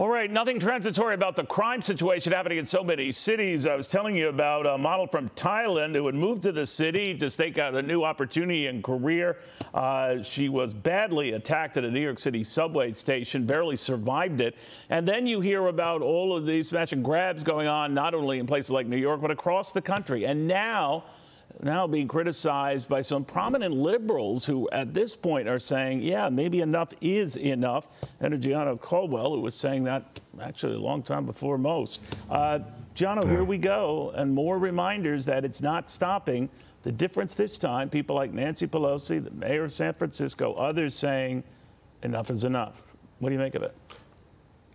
All right, nothing transitory about the crime situation happening in so many cities. I was telling you about a model from Thailand who had moved to the city to stake out a new opportunity and career. She was badly attacked at a New York City subway station, barely survived it. And then you hear about all of these smash and grabs going on, not only in places like New York, but across the country. And now being criticized by some prominent liberals who at this point are saying, yeah, maybe enough is enough. And Gianna Caldwell, who was saying that actually a long time before most. Gianna, here we go. And more reminders that it's not stopping. The difference this time, people like Nancy Pelosi, the mayor of San Francisco, others saying enough is enough. What do you make of it?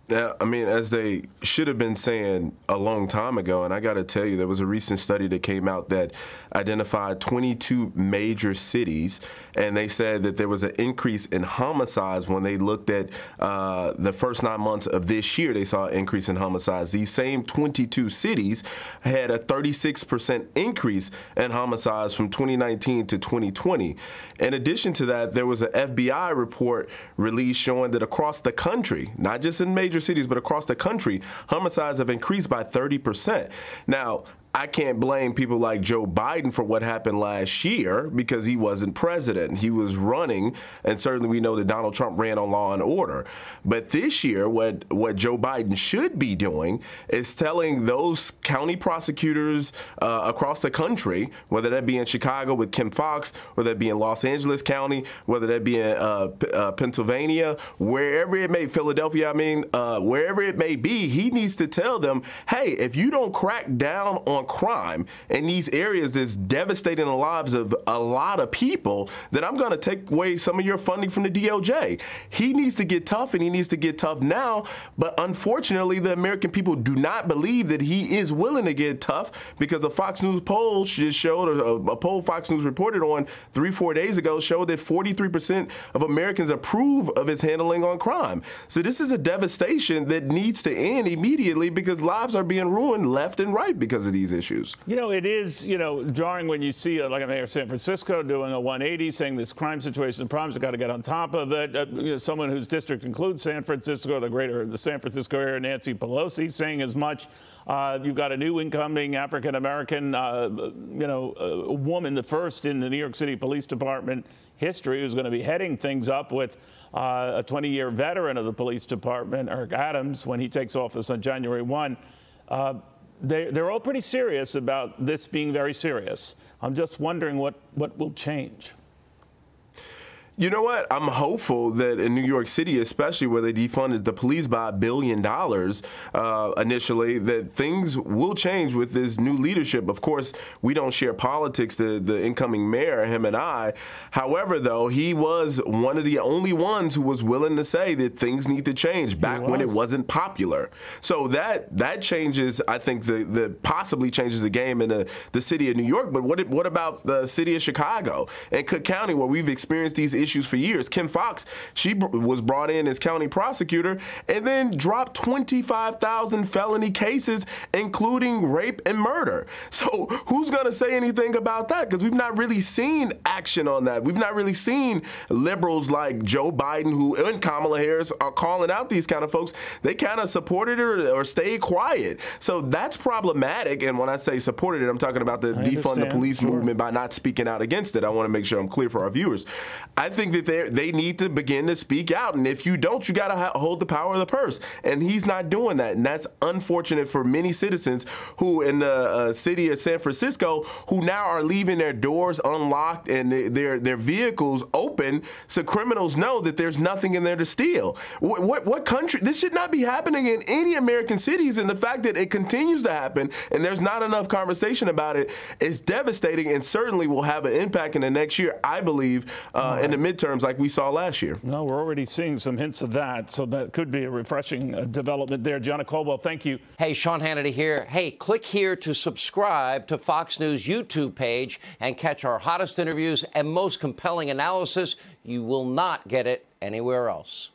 Yeah, I mean, as they should have been saying a long time ago, and I got to tell you, there was a recent study that came out that identified 22 major cities, and they said that there was an increase in homicides when they looked at the first 9 months of this year. They saw an increase in homicides. These same 22 cities had a 36% increase in homicides from 2019 to 2020. In addition to that, there was an FBI report released showing that across the country, not just in major cities, but across the country, homicides have increased by 30%. Now, I can't blame people like Joe Biden for what happened last year because he wasn't president. He was running, and certainly we know that Donald Trump ran on law and order. But this year, what Joe Biden should be doing is telling those county prosecutors across the country, whether that be in Chicago with Kim Foxx, whether that be in Los Angeles County, whether that be in Pennsylvania, wherever it may, Philadelphia, wherever it may be, he needs to tell them, hey, if you don't crack down on crime in these areas that's devastating the lives of a lot of people, then I'm going to take away some of your funding from the DOJ. He needs to get tough, and he needs to get tough now. But unfortunately, the American people do not believe that he is willing to get tough, because a Fox News poll just showed, a poll Fox News reported on 3-4 days ago, showed that 43% of Americans approve of his handling on crime. So this is a devastation that needs to end immediately, because lives are being ruined left and right because of these issues. You know, it is, jarring when you see like a mayor of San Francisco doing a 180, saying this crime situation and problems, we've got to get on top of it. Someone whose district includes San Francisco, the San Francisco area, Nancy Pelosi, saying as much. You've got a new incoming African-American, woman, the first in the New York City Police Department history, who's going to be heading things up with a 20-year veteran of the police department, Eric Adams, when he takes office on January 1. They're all pretty serious about this being very serious. I'm just wondering what will change. You know what? I'm hopeful that in New York City, especially where they defunded the police by $1 billion initially, that things will change with this new leadership. Of course, we don't share politics, the incoming mayor, him and I. However, though, he was one of the only ones who was willing to say that things need to change back when it wasn't popular. So that changes, I think, the possibly changes the game in the city of New York. But what about the city of Chicago and Cook County, where we've experienced these issues for years? Kim Foxx, she was brought in as county prosecutor and then dropped 25,000 felony cases, including rape and murder. So who's going to say anything about that? Because we've not really seen action on that. We've not really seen liberals like Joe Biden and Kamala Harris are calling out these kind of folks. They kind of supported it or stayed quiet. So that's problematic. And when I say supported it, I'm talking about the defund the police movement by not speaking out against it. I want to make sure I'm clear for our viewers. I think that they need to begin to speak out. And if you don't, you got to hold the power of the purse. And he's not doing that. And that's unfortunate for many citizens who in the city of San Francisco who now are leaving their doors unlocked and their vehicles open so criminals know that there's nothing in there to steal. What country? This should not be happening in any American cities. And the fact that it continues to happen and there's not enough conversation about it is devastating, and certainly will have an impact in the next year, I believe, in the midterms like we saw last year. No, we're already seeing some hints of that, so that could be a refreshing development there. Gianna Caldwell, thank you. Hey, Sean Hannity here. Hey, click here to subscribe to Fox News YouTube page and catch our hottest interviews and most compelling analysis. You will not get it anywhere else.